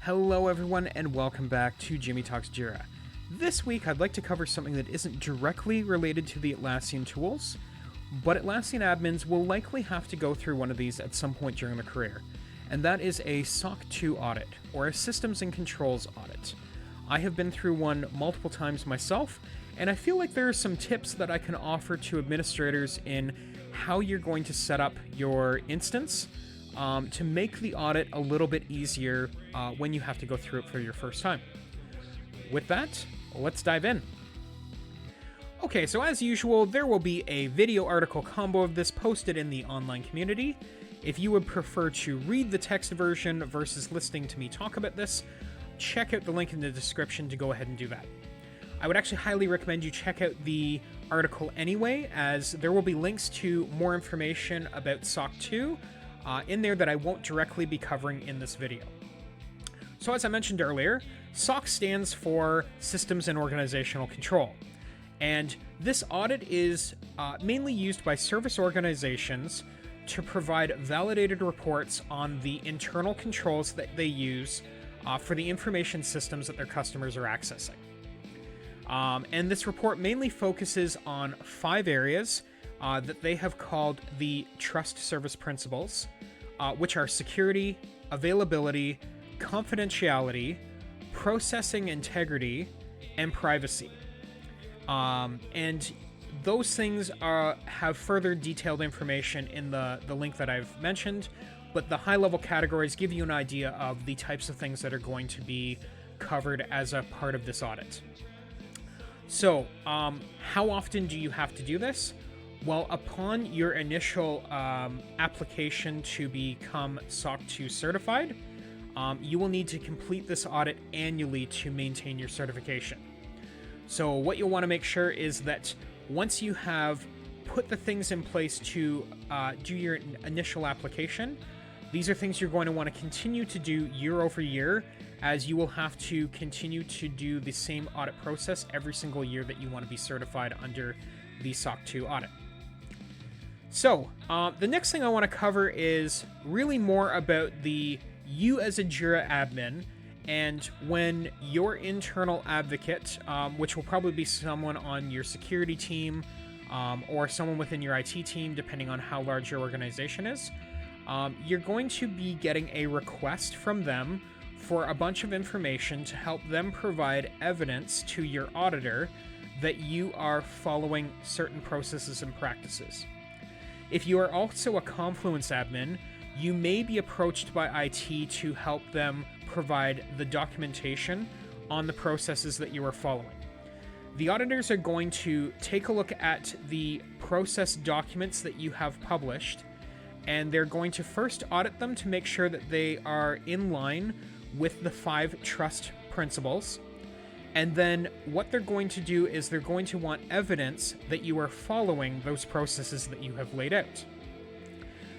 Hello everyone and welcome back to Jimmy Talks Jira. This week I'd like to cover something that isn't directly related to the Atlassian tools, but Atlassian admins will likely have to go through one of these at some point during their career, and that is a SOC2 audit, or a Systems and Controls audit. I have been through one multiple times myself, and I feel like there are some tips that I can offer to administrators in how you're going to set up your instance to make the audit a little bit easier when you have to go through it for your first time. With that, let's dive in. Okay, so as usual, there will be a video article combo of this posted in the online community. If you would prefer to read the text version versus listening to me talk about this, check out the link in the description to go ahead and do that. I would actually highly recommend you check out the article anyway, as there will be links to more information about SOC2 in there that I won't directly be covering in this video. So as I mentioned earlier, SOC stands for Systems and Organizational Control. And this audit is mainly used by service organizations to provide validated reports on the internal controls that they use for the information systems that their customers are accessing. And this report mainly focuses on 5 areas that they have called the Trust Service Principles, which are security, availability, confidentiality, processing integrity, and privacy. And those things have further detailed information in the link that I've mentioned, but the high-level categories give you an idea of the types of things that are going to be covered as a part of this audit. So, how often do you have to do this? Well, upon your initial application to become SOC 2 certified, you will need to complete this audit annually to maintain your certification. So what you'll want to make sure is that once you have put the things in place to do your initial application, these are things you're going to want to continue to do year over year, as you will have to continue to do the same audit process every single year that you want to be certified under the SOC 2 audit. So the next thing I want to cover is really more about you as a Jira admin, and when your internal advocate, which will probably be someone on your security team or someone within your IT team, depending on how large your organization is, you're going to be getting a request from them for a bunch of information to help them provide evidence to your auditor that you are following certain processes and practices. If you are also a Confluence admin, you may be approached by IT to help them provide the documentation on the processes that you are following. The auditors are going to take a look at the process documents that you have published, and they're going to first audit them to make sure that they are in line with the 5 trust principles. And then what they're going to do is they're going to want evidence that you are following those processes that you have laid out.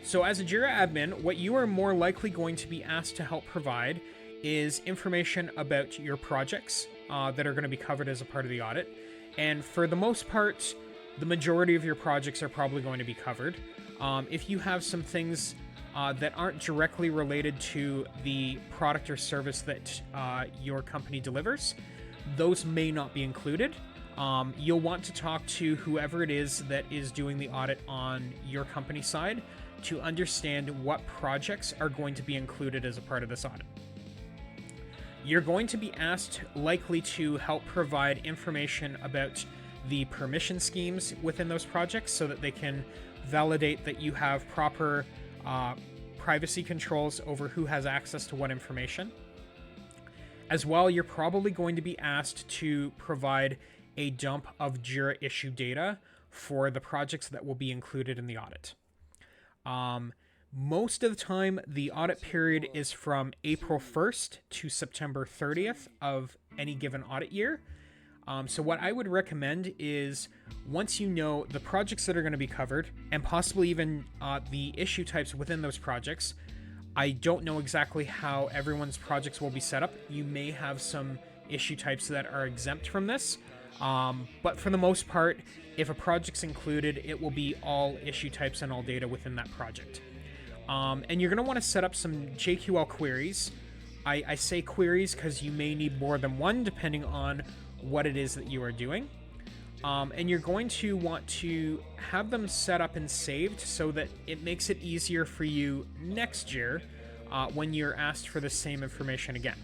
So as a Jira admin, what you are more likely going to be asked to help provide is information about your projects that are going to be covered as a part of the audit. And for the most part, the majority of your projects are probably going to be covered. If you have some things that aren't directly related to the product or service that your company delivers, those may not be included. You'll want to talk to whoever it is that is doing the audit on your company side to understand what projects are going to be included as a part of this audit. You're going to be asked likely to help provide information about the permission schemes within those projects so that they can validate that you have proper privacy controls over who has access to what information. As well, you're probably going to be asked to provide a dump of Jira issue data for the projects that will be included in the audit. Most of the time, the audit period is from April 1st to September 30th of any given audit year. So what I would recommend is, once you know the projects that are going to be covered, and possibly even the issue types within those projects, I don't know exactly how everyone's projects will be set up. You may have some issue types that are exempt from this, but for the most part, if a project's included, it will be all issue types and all data within that project. And you're going to want to set up some JQL queries I say queries because you may need more than one depending on what it is that you are doing. And you're going to want to have them set up and saved so that it makes it easier for you next year when you're asked for the same information again.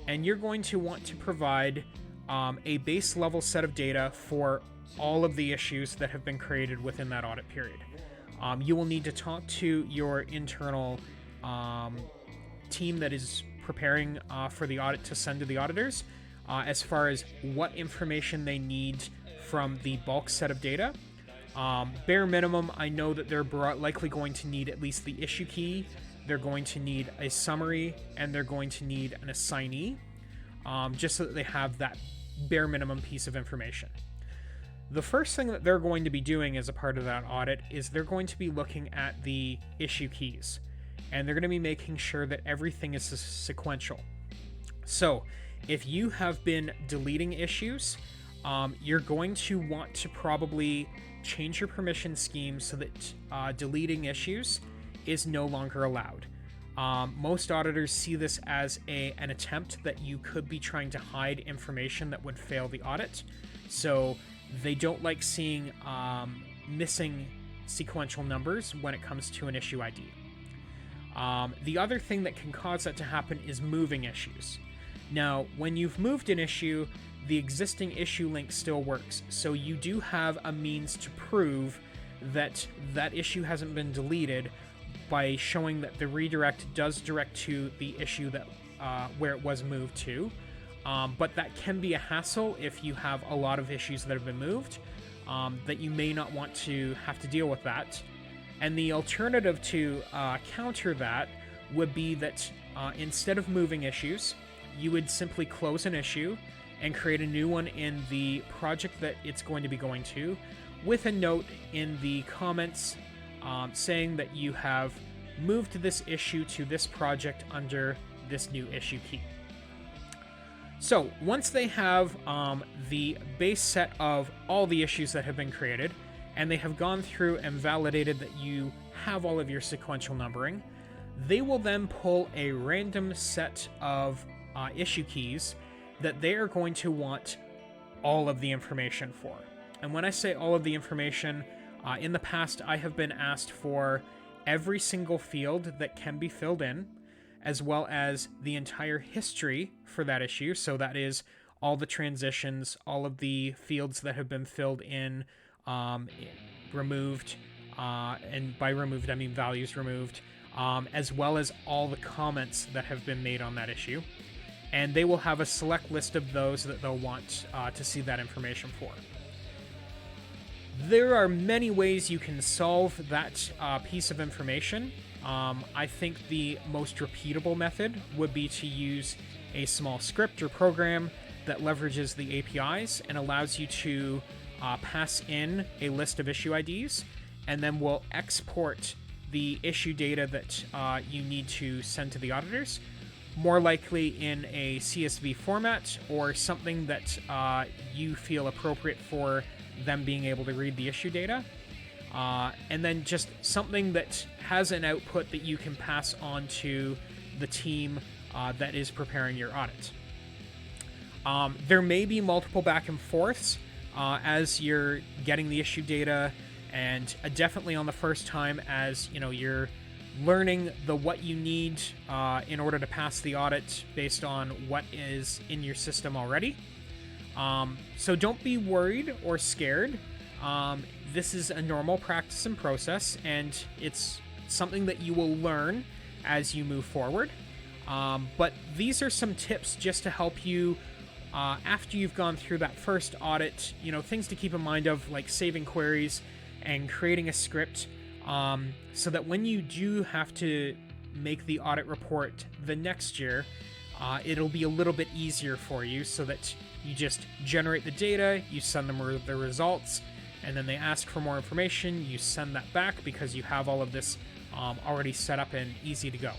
And you're going to want to provide a base level set of data for all of the issues that have been created within that audit period. You will need to talk to your internal team that is preparing for the audit to send to the auditors as far as what information they need from the bulk set of data. Bare minimum, I know that they're likely going to need at least the issue key, they're going to need a summary, and they're going to need an assignee, just so that they have that bare minimum piece of information. The first thing that they're going to be doing as a part of that audit is they're going to be looking at the issue keys, and they're going to be making sure that everything is sequential. So if you have been deleting issues, you're going to want to probably change your permission scheme so that deleting issues is no longer allowed. Most auditors see this as an attempt that you could be trying to hide information that would fail the audit. So they don't like seeing missing sequential numbers when it comes to an issue ID. The other thing that can cause that to happen is moving issues. Now, when you've moved an issue, the existing issue link still works, so you do have a means to prove that that issue hasn't been deleted by showing that the redirect does direct to the issue that where it was moved to. But that can be a hassle if you have a lot of issues that have been moved, that you may not want to have to deal with that. And the alternative to counter that would be that instead of moving issues, you would simply close an issue and create a new one in the project that it's going to be going to, with a note in the comments saying that you have moved this issue to this project under this new issue key. So once they have the base set of all the issues that have been created, and they have gone through and validated that you have all of your sequential numbering, they will then pull a random set of issue keys that they are going to want all of the information for. And when I say all of the information, in the past I have been asked for every single field that can be filled in, as well as the entire history for that issue. So that is all the transitions, all of the fields that have been filled in, removed, and by removed I mean values removed, as well as all the comments that have been made on that issue. And they will have a select list of those that they'll want to see that information for. There are many ways you can solve that piece of information. I think the most repeatable method would be to use a small script or program that leverages the APIs and allows you to pass in a list of issue IDs, and then we'll export the issue data that you need to send to the auditors, more likely in a CSV format or something that you feel appropriate for them being able to read the issue data. And then just something that has an output that you can pass on to the team that is preparing your audit. There may be multiple back and forths as you're getting the issue data, and definitely on the first time as you're learning what you need in order to pass the audit based on what is in your system already. So don't be worried or scared. This is a normal practice and process, and it's something that you will learn as you move forward. But these are some tips just to help you after you've gone through that first audit, things to keep in mind of, like saving queries and creating a script, so that when you do have to make the audit report the next year, it'll be a little bit easier for you, so that you just generate the data, you send them the results, and then they ask for more information, you send that back because you have all of this already set up and easy to go.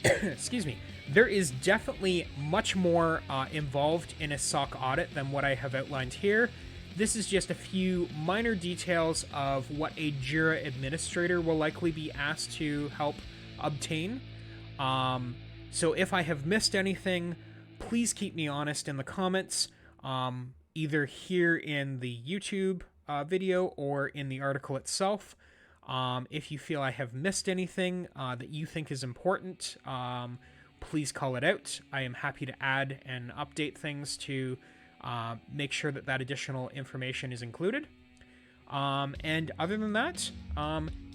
Excuse me. There is definitely much more involved in a SOC audit than what I have outlined here. This is just a few minor details of what a Jira administrator will likely be asked to help obtain. So if I have missed anything, please keep me honest in the comments, either here in the YouTube video or in the article itself. If you feel I have missed anything that you think is important, please call it out. I am happy to add and update things to make sure that additional information is included. And other than that,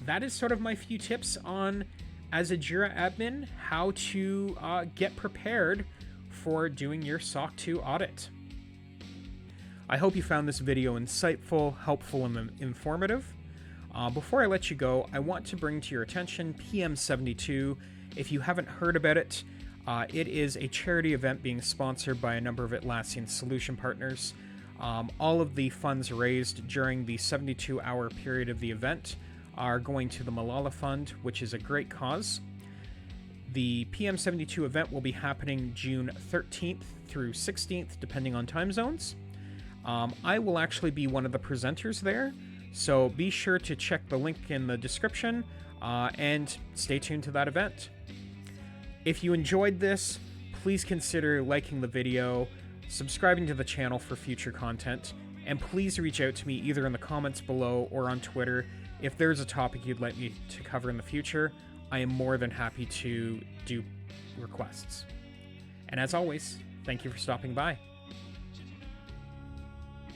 that is sort of my few tips on, as a Jira admin, how to get prepared for doing your SOC2 audit. I hope you found this video insightful, helpful, and informative. Before I let you go, I want to bring to your attention PM72. If you haven't heard about it, it is a charity event being sponsored by a number of Atlassian solution partners. All of the funds raised during the 72-hour period of the event are going to the Malala Fund, which is a great cause. The PM72 event will be happening June 13th through 16th, depending on time zones. I will actually be one of the presenters there, so be sure to check the link in the description and stay tuned to that event. If you enjoyed this, please consider liking the video, subscribing to the channel for future content, and please reach out to me either in the comments below or on Twitter if there's a topic you'd like me to cover in the future. I am more than happy to do requests. And as always, thank you for stopping by.